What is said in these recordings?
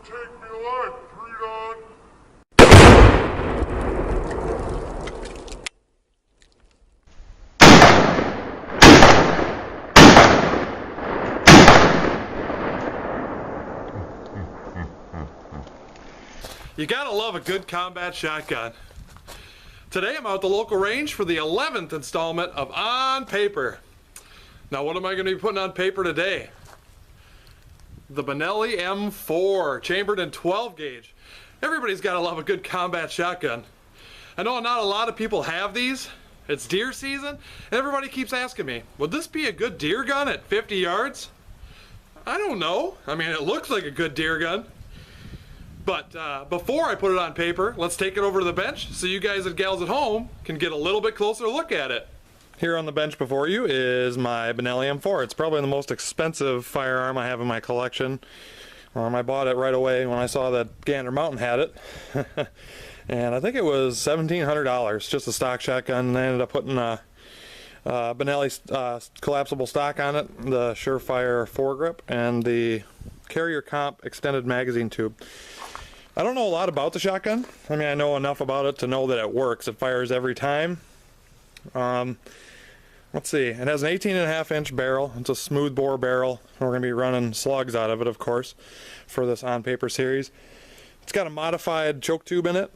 take me alive, Freedon. You gotta love a good combat shotgun. Today I'm out at the local range for the 11th installment of On Paper. Now what am I going to be putting on paper today? The Benelli M4, chambered in 12 gauge. Everybody's gotta love a good combat shotgun. I know not a lot of people have these. It's deer season, and everybody keeps asking me, would this be a good deer gun at 50 yards? I don't know. I mean, it looks like a good deer gun. But before I put it on paper, let's take it over to the bench so you guys and gals at home can get a little bit closer look at it. Here on the bench before you is my Benelli M4. It's probably the most expensive firearm I have in my collection. I bought it right away when I saw that Gander Mountain had it. And I think it was $1,700, just a stock shotgun. And I ended up putting a Benelli collapsible stock on it, the Surefire foregrip, and the Carrier Comp extended magazine tube. I don't know a lot about the shotgun. I mean, I know enough about it to know that it works. It fires every time. Let's see. It has an 18.5-inch barrel. It's a smooth bore barrel. We're going to be running slugs out of it, of course, for this On Paper series. It's got a modified choke tube in it.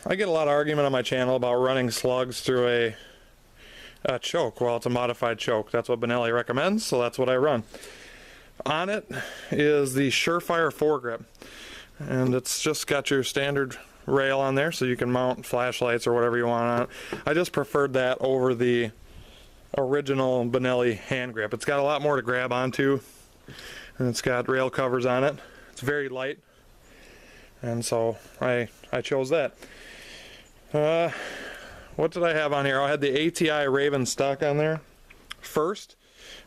I get a lot of argument on my channel about running slugs through a choke. Well, it's a modified choke. That's what Benelli recommends, so that's what I run. On it is the Surefire foregrip. And it's just got your standard rail on there so you can mount flashlights or whatever you want on it. I just preferred that over the original Benelli hand grip. It's got a lot more to grab onto, and it's got rail covers on it. It's very light, and so I chose that. What did I have on here? I had the ATI Raven stock on there first,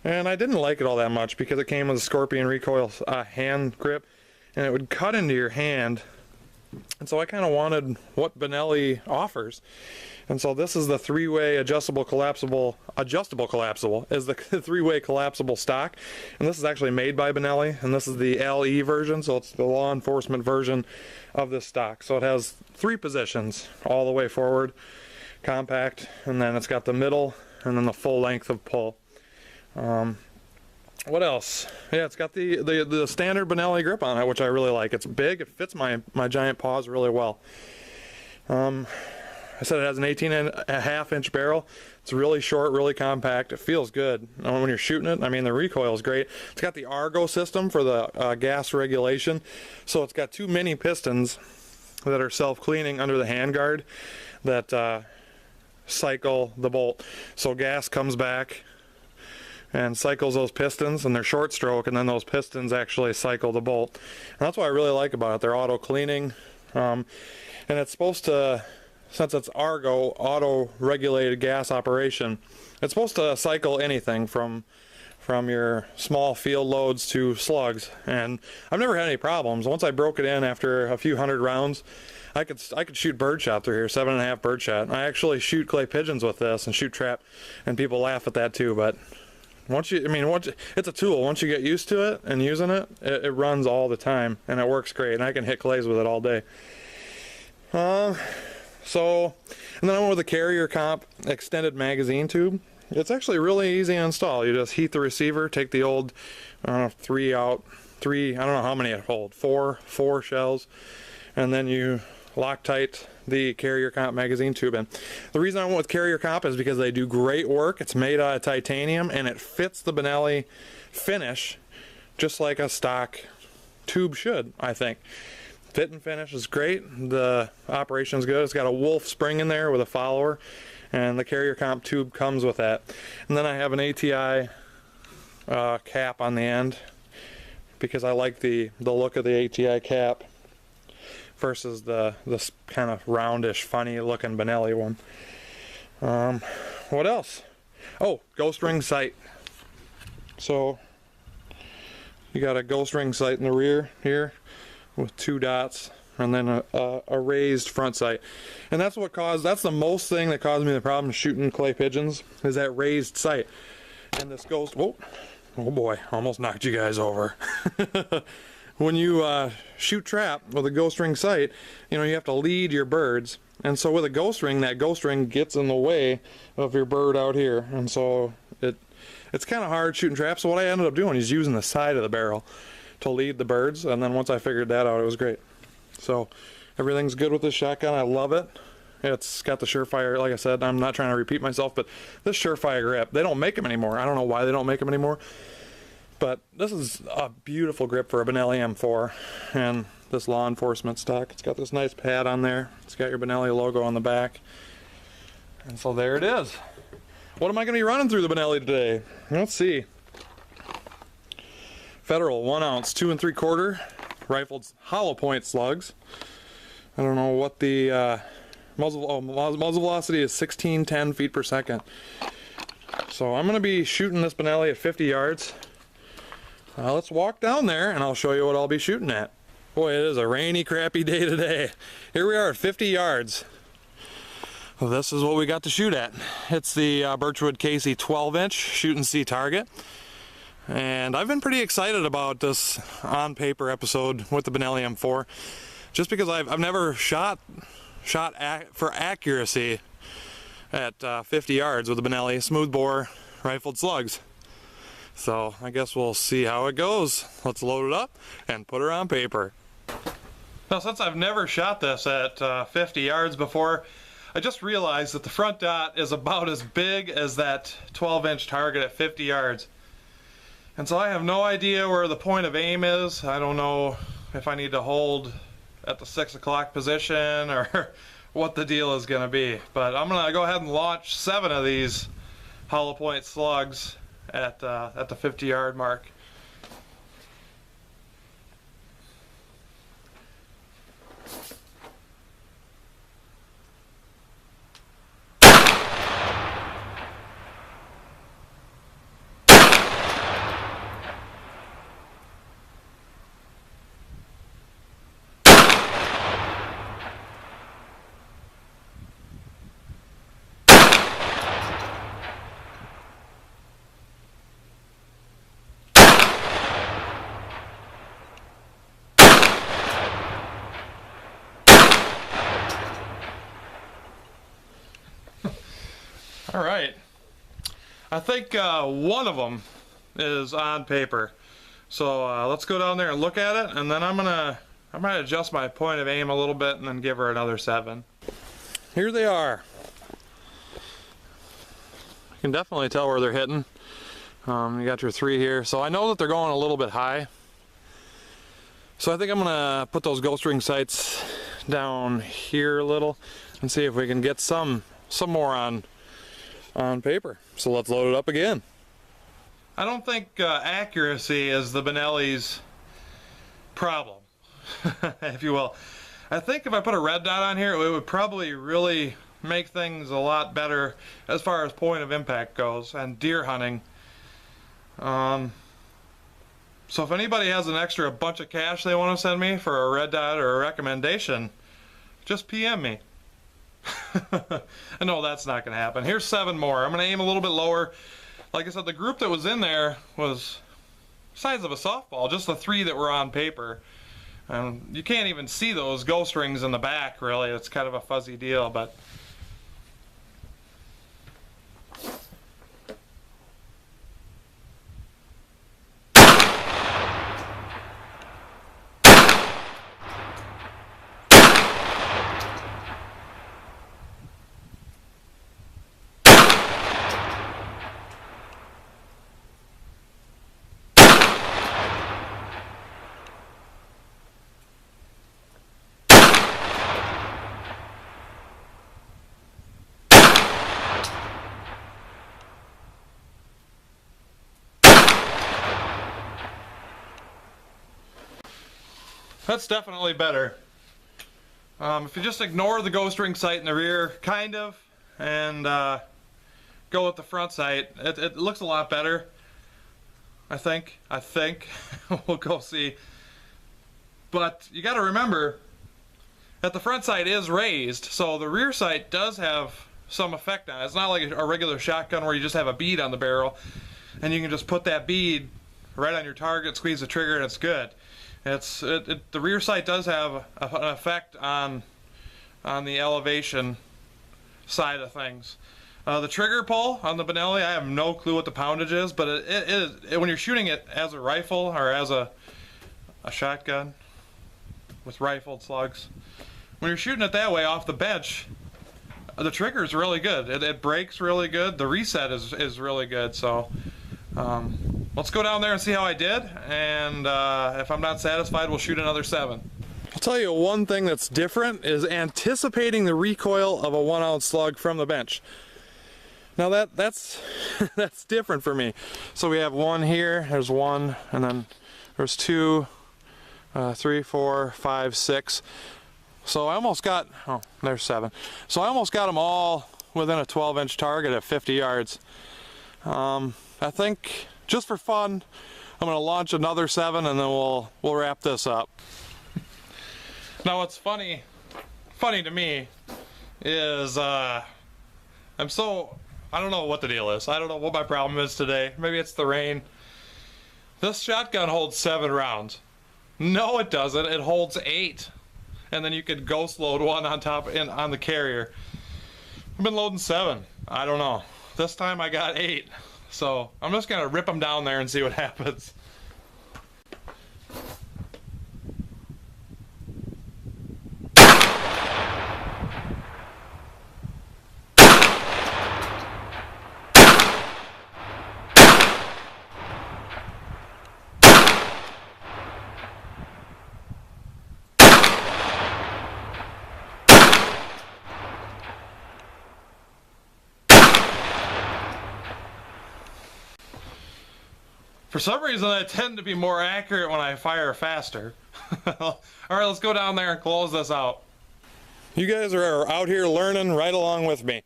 and I didn't like it all that much because it came with a Scorpion recoil hand grip, and it would cut into your hand, and so I kind of wanted what Benelli offers. And so this is the three-way adjustable collapsible is the three-way collapsible stock, and this is actually made by Benelli, and this is the LE version, so it's the law enforcement version of this stock. So it has 3 positions all the way forward, compact, and then it's got the middle and then the full length of pull. What else? Yeah, it's got the standard Benelli grip on it, which I really like. It's big. It fits my giant paws really well. I said it has an 18.5-inch barrel. It's really short, really compact. It feels good when you're shooting it. I mean, the recoil is great. It's got the Argo system for the gas regulation. So it's got 2 mini pistons that are self-cleaning under the handguard that cycle the bolt. So gas comes back and cycles those pistons, and they're short stroke, and then those pistons actually cycle the bolt. And that's what I really like about it. They're auto cleaning, and it's supposed to, since it's Argo, auto regulated gas operation, it's supposed to cycle anything from your small field loads to slugs, and I've never had any problems. Once I broke it in after a few hundred rounds, I could shoot birdshot through here, 7.5 birdshot. I actually shoot clay pigeons with this and shoot trap, and people laugh at that too, but once it's a tool. Once you get used to it and using it, it runs all the time, and it works great, and I can hit clays with it all day. And then I went with the Carrier Comp extended magazine tube. It's actually really easy to install. You just heat the receiver, take the old, I don't know, 3 out, 3, I don't know how many it holds, 4 shells, and then you Loctite the Carrier Comp magazine tube in. The reason I went with Carrier Comp is because they do great work. It's made out of titanium, and it fits the Benelli finish just like a stock tube should, I think. Fit and finish is great. The operation is good. It's got a Wolf spring in there with a follower, and the Carrier Comp tube comes with that. And then I have an ATI cap on the end because I like the look of the ATI cap versus this kind of roundish, funny looking Benelli one. What else? Oh, ghost ring sight. So you got a ghost ring sight in the rear here with 2 dots, and then a raised front sight. And that's the most thing that caused me the problem shooting clay pigeons, is that raised sight. And this ghost, oh boy, almost knocked you guys over. when you shoot trap with a ghost ring sight, you know, you have to lead your birds. And so with a ghost ring, that ghost ring gets in the way of your bird out here. And so it's kind of hard shooting traps. So what I ended up doing is using the side of the barrel to lead the birds. And then once I figured that out, it was great. So everything's good with this shotgun. I love it. It's got the Surefire, like I said, I'm not trying to repeat myself, but this Surefire grip, they don't make them anymore. I don't know why they don't make them anymore. But this is a beautiful grip for a Benelli M4 and this law enforcement stock. It's got this nice pad on there. It's got your Benelli logo on the back. And so there it is. What am I going to be running through the Benelli today? Let's see. Federal 1 ounce 2 3/4 rifled hollow point slugs. I don't know what the muzzle velocity is 1610 feet per second. So I'm going to be shooting this Benelli at 50 yards. Let's walk down there and I'll show you what I'll be shooting at. Boy, it is a rainy, crappy day today. Here we are at 50 yards. Well, this is what we got to shoot at. It's the Birchwood Casey 12-inch shoot and see target. And I've been pretty excited about this on paper episode with the Benelli M4, just because I've never shot for accuracy at 50 yards with the Benelli smoothbore rifled slugs. So I guess we'll see how it goes. Let's load it up and put her on paper. Now, since I've never shot this at 50 yards before, I just realized that the front dot is about as big as that 12-inch target at 50 yards. And so I have no idea where the point of aim is. I don't know if I need to hold at the 6 o'clock position or what the deal is going to be. But I'm going to go ahead and launch 7 of these hollow point slugs at the 50-yard mark. All right, I think one of them is on paper. So let's go down there and look at it, and then I might adjust my point of aim a little bit and then give her another 7. Here they are. You can definitely tell where they're hitting. You got your 3 here, so I know that they're going a little bit high. So I think I'm gonna put those ghost ring sights down here a little and see if we can get some more on paper. So let's load it up again. I don't think accuracy is the Benelli's problem, if you will. I think if I put a red dot on here, it would probably really make things a lot better as far as point of impact goes and deer hunting. So if anybody has an extra bunch of cash they want to send me for a red dot or a recommendation, just PM me. I know that's not going to happen. Here's 7 more. I'm going to aim a little bit lower. Like I said, the group that was in there was the size of a softball, just the 3 that were on paper. You can't even see those ghost rings in the back, really. It's kind of a fuzzy deal, but that's definitely better. If you just ignore the ghost ring sight in the rear, kind of, and go with the front sight, it looks a lot better. I think. We'll go see. But you got to remember that the front sight is raised, so the rear sight does have some effect on it. It's not like a regular shotgun where you just have a bead on the barrel and you can just put that bead right on your target, squeeze the trigger, and it's good. The rear sight does have an effect on the elevation side of things. The trigger pull on the Benelli, I have no clue what the poundage is, but it is, when you're shooting it as a rifle or as a shotgun with rifled slugs, when you're shooting it that way off the bench, the trigger is really good. It breaks really good. The reset is really good. So let's go down there and see how I did, and if I'm not satisfied, we'll shoot another 7. I'll tell you one thing that's different is anticipating the recoil of a 1-ounce slug from the bench. Now that's that's different for me. So we have one here, there's one, and then there's 2, 3, 4, 5, 6. So I almost got, oh, there's 7. So I almost got them all within a 12-inch target at 50 yards. I think just for fun, I'm gonna launch another 7 and then we'll wrap this up. Now what's funny to me is I don't know what the deal is. I don't know what my problem is today. Maybe it's the rain. This shotgun holds 7 rounds. No, it doesn't. It holds 8. And then you could ghost load one on top on the carrier. I've been loading 7. I don't know. This time I got 8. So I'm just gonna rip them down there and see what happens. For some reason, I tend to be more accurate when I fire faster. All right, let's go down there and close this out. You guys are out here learning right along with me.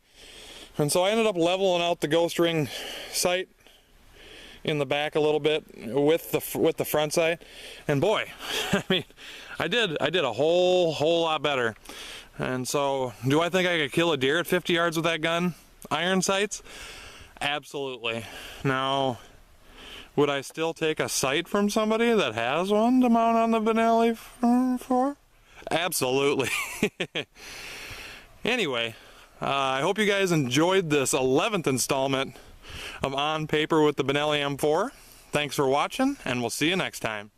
And so I ended up leveling out the ghost ring sight in the back a little bit with the front sight. And boy, I mean, I did a whole lot better. And so, do I think I could kill a deer at 50 yards with that gun? Iron sights? Absolutely. Now, would I still take a sight from somebody that has one to mount on the Benelli for? Absolutely. Anyway, I hope you guys enjoyed this 11th installment of On Paper with the Benelli M4. Thanks for watching, and we'll see you next time.